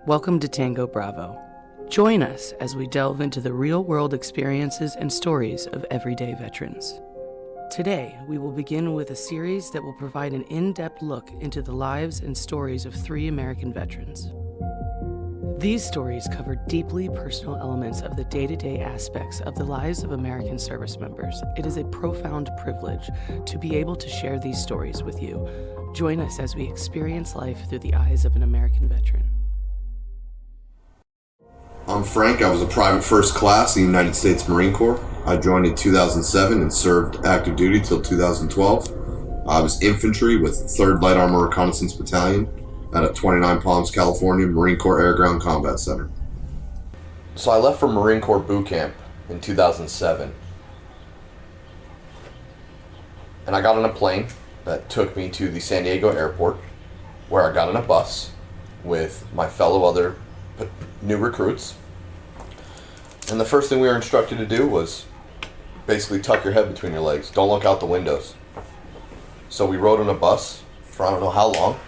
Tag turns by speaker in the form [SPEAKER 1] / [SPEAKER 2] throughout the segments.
[SPEAKER 1] Welcome to Tango Bravo. Join us as we delve into the real-world experiences and stories of everyday veterans. Today, we will begin with a series that will provide an in-depth look into the lives and stories of 3 American veterans. These stories cover deeply personal elements of the day-to-day aspects of the lives of American service members. It is a profound privilege to be able to share these stories with you. Join us as we experience life through the eyes of an American veteran.
[SPEAKER 2] I'm Frank. I was a private first class in the United States Marine Corps. I joined in 2007 and served active duty till 2012. I was infantry with 3rd Light Armor Reconnaissance Battalion out at 29 Palms, California, Marine Corps Air Ground Combat Center. So I left for Marine Corps boot camp in 2007. And I got on a plane that took me to the San Diego airport, where I got on a bus with my fellow other new recruits. And the first thing we were instructed to do was basically tuck your head between your legs. Don't look out the windows. So we rode on a bus for I don't know how long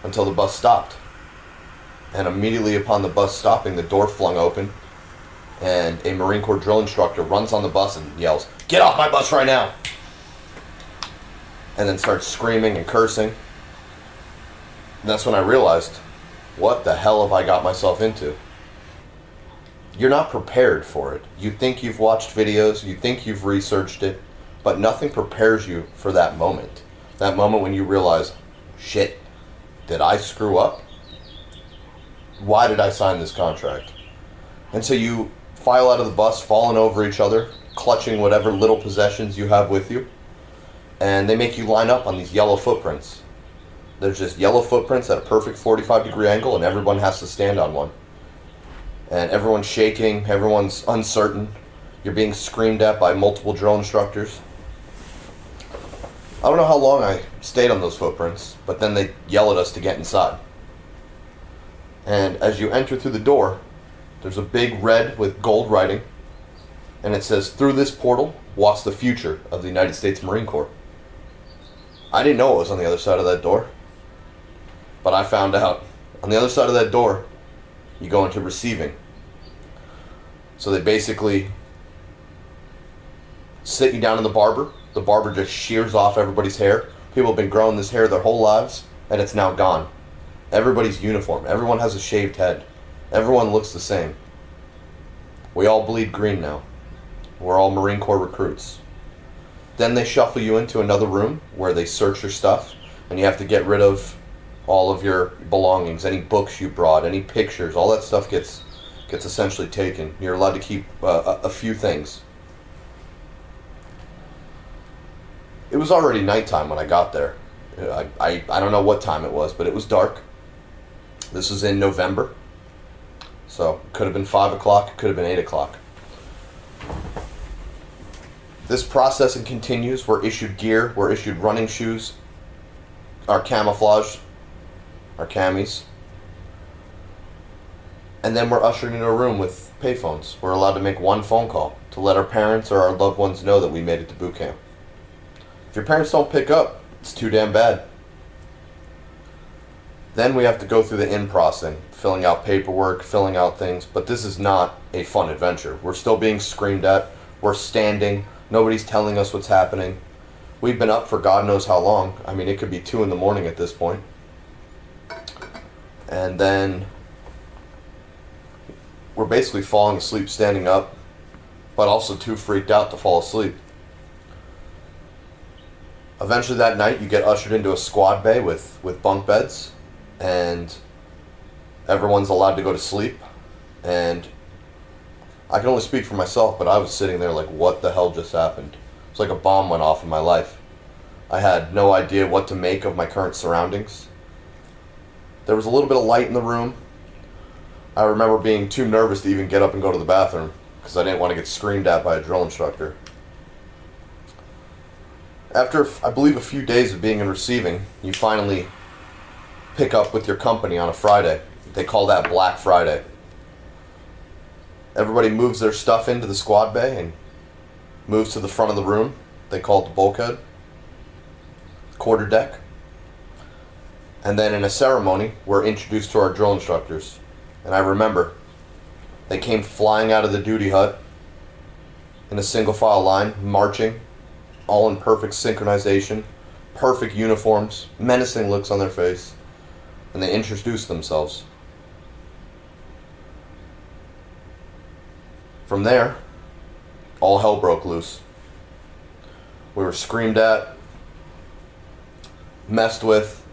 [SPEAKER 2] until the bus stopped. And immediately upon the bus stopping, the door flung open and a Marine Corps drill instructor runs on the bus and yells, "Get off my bus right now!" And then starts screaming and cursing. And that's when I realized, what the hell have I got myself into? You're not prepared for it. You think you've watched videos, you think you've researched it, but nothing prepares you for that moment. That moment when you realize, shit, did I screw up? Why did I sign this contract? And so you file out of the bus, falling over each other, clutching whatever little possessions you have with you, and they make you line up on these yellow footprints. There's just yellow footprints at a perfect 45-degree angle, and everyone has to stand on one. And everyone's shaking, everyone's uncertain. You're being screamed at by multiple drill instructors. I don't know how long I stayed on those footprints, but then they yell at us to get inside. And as you enter through the door, there's a big red with gold writing, and it says, "Through this portal walks the future of the United States Marine Corps." I didn't know what was on the other side of that door, but I found out. On the other side of that door, you go into receiving. So they basically sit you down in the barber. The barber just shears off everybody's hair. People have been growing this hair their whole lives, and it's now gone. Everybody's uniform. Everyone has a shaved head. Everyone looks the same. We all bleed green now. We're all Marine Corps recruits. Then they shuffle you into another room where they search your stuff, and you have to get rid of all of your belongings, any books you brought, any pictures, all that stuff gets essentially taken. You're allowed to keep a few things. It was already nighttime when I got there. I don't know what time it was, but it was dark. This was in November, so it could have been 5 o'clock, it could have been 8 o'clock. This processing continues. We're issued gear, we're issued running shoes, our camouflage, our camis, and then we're ushered into a room with payphones. We're allowed to make one phone call to let our parents or our loved ones know that we made it to boot camp. If your parents don't pick up, it's too damn bad. Then we have to go through the in-processing, filling out paperwork, filling out things, but this is not a fun adventure. We're still being screamed at, we're standing, nobody's telling us what's happening. We've been up for God knows how long. I mean, it could be 2 in the morning at this point. And then we're basically falling asleep standing up, but also too freaked out to fall asleep. Eventually that night you get ushered into a squad bay with bunk beds, and everyone's allowed to go to sleep. And I can only speak for myself, but I was sitting there like, what the hell just happened? It's like a bomb went off in my life. I had no idea what to make of my current surroundings. There was a little bit of light in the room. I remember being too nervous to even get up and go to the bathroom because I didn't want to get screamed at by a drill instructor. After, I believe, a few days of being in receiving, you finally pick up with your company on a Friday. They call that Black Friday. Everybody moves their stuff into the squad bay and moves to the front of the room. They call it the bulkhead, quarterdeck. And then in a ceremony, we're introduced to our drill instructors. And I remember they came flying out of the duty hut in a single file line, marching, all in perfect synchronization, perfect uniforms, menacing looks on their face, and they introduced themselves. From there, all hell broke loose. We were screamed at, messed with.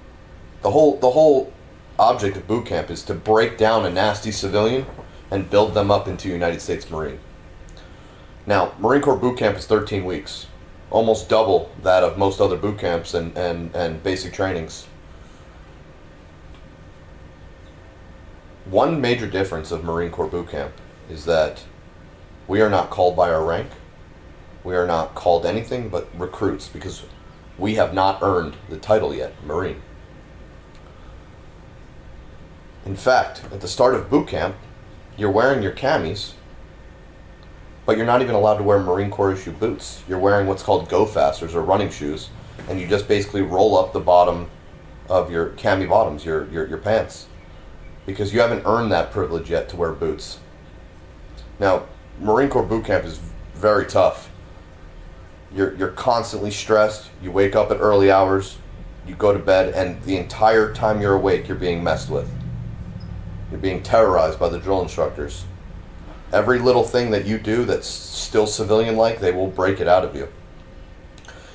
[SPEAKER 2] The whole object of boot camp is to break down a nasty civilian and build them up into a United States Marine. Now, Marine Corps boot camp is 13 weeks, almost double that of most other boot camps and basic trainings. One major difference of Marine Corps boot camp is that we are not called by our rank. We are not called anything but recruits because we have not earned the title yet, Marine. In fact, at the start of boot camp, you're wearing your camis, but you're not even allowed to wear Marine Corps issue boots. You're wearing what's called go-fasters or running shoes, and you just basically roll up the bottom of your cami bottoms, your pants, because you haven't earned that privilege yet to wear boots. Now, Marine Corps boot camp is very tough. You're constantly stressed. You wake up at early hours, you go to bed, and the entire time you're awake, you're being messed with. You're being terrorized by the drill instructors. Every little thing that you do that's still civilian-like, they will break it out of you.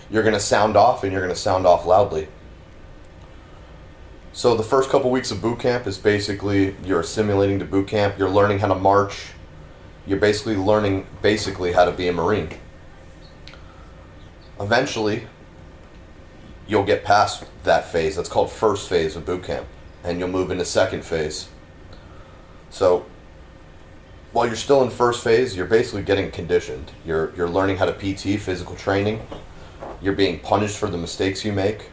[SPEAKER 2] You're going to sound off, and you're going to sound off loudly. So the first couple weeks of boot camp is basically you're assimilating to boot camp. You're learning how to march. You're basically learning how to be a Marine. Eventually, you'll get past that phase. That's called first phase of boot camp, and you'll move into second phase. So while you're still in first phase, you're basically getting conditioned. You're learning how to PT, physical training. You're being punished for the mistakes you make.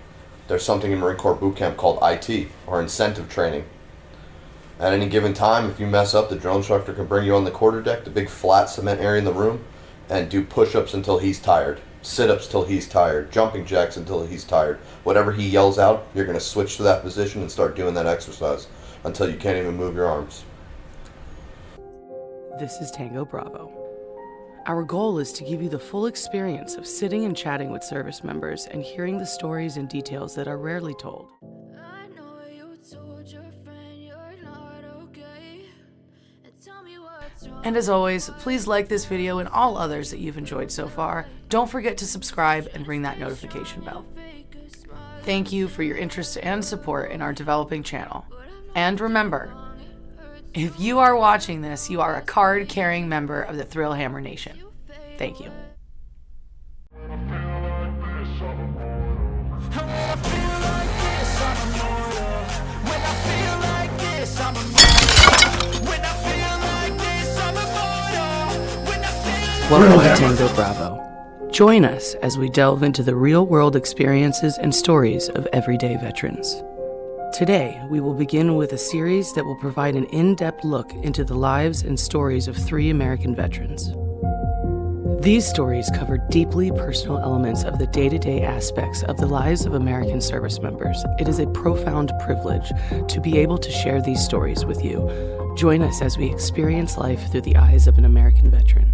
[SPEAKER 2] There's something in Marine Corps boot camp called IT, or incentive training. At any given time, if you mess up, the drill instructor can bring you on the quarterdeck, the big flat cement area in the room, and do push-ups until he's tired, sit-ups till he's tired, jumping jacks until he's tired. Whatever he yells out, you're going to switch to that position and start doing that exercise until you can't even move your arms.
[SPEAKER 1] This is Tango Bravo. Our goal is to give you the full experience of sitting and chatting with service members and hearing the stories and details that are rarely told.
[SPEAKER 3] I know you told your friend you're not okay. And tell me what's wrong.
[SPEAKER 1] And as always, please like this video and all others that you've enjoyed so far. Don't forget to subscribe and ring that notification bell. Thank you for your interest and support in our developing channel. And remember, if you are watching this, you are a card-carrying member of the Thrill Hammer Nation. Thank you. Welcome to Tango Bravo. Join us as we delve into the real-world experiences and stories of everyday veterans. Today, we will begin with a series that will provide an in-depth look into the lives and stories of 3 American veterans. These stories cover deeply personal elements of the day-to-day aspects of the lives of American service members. It is a profound privilege to be able to share these stories with you. Join us as we experience life through the eyes of an American veteran.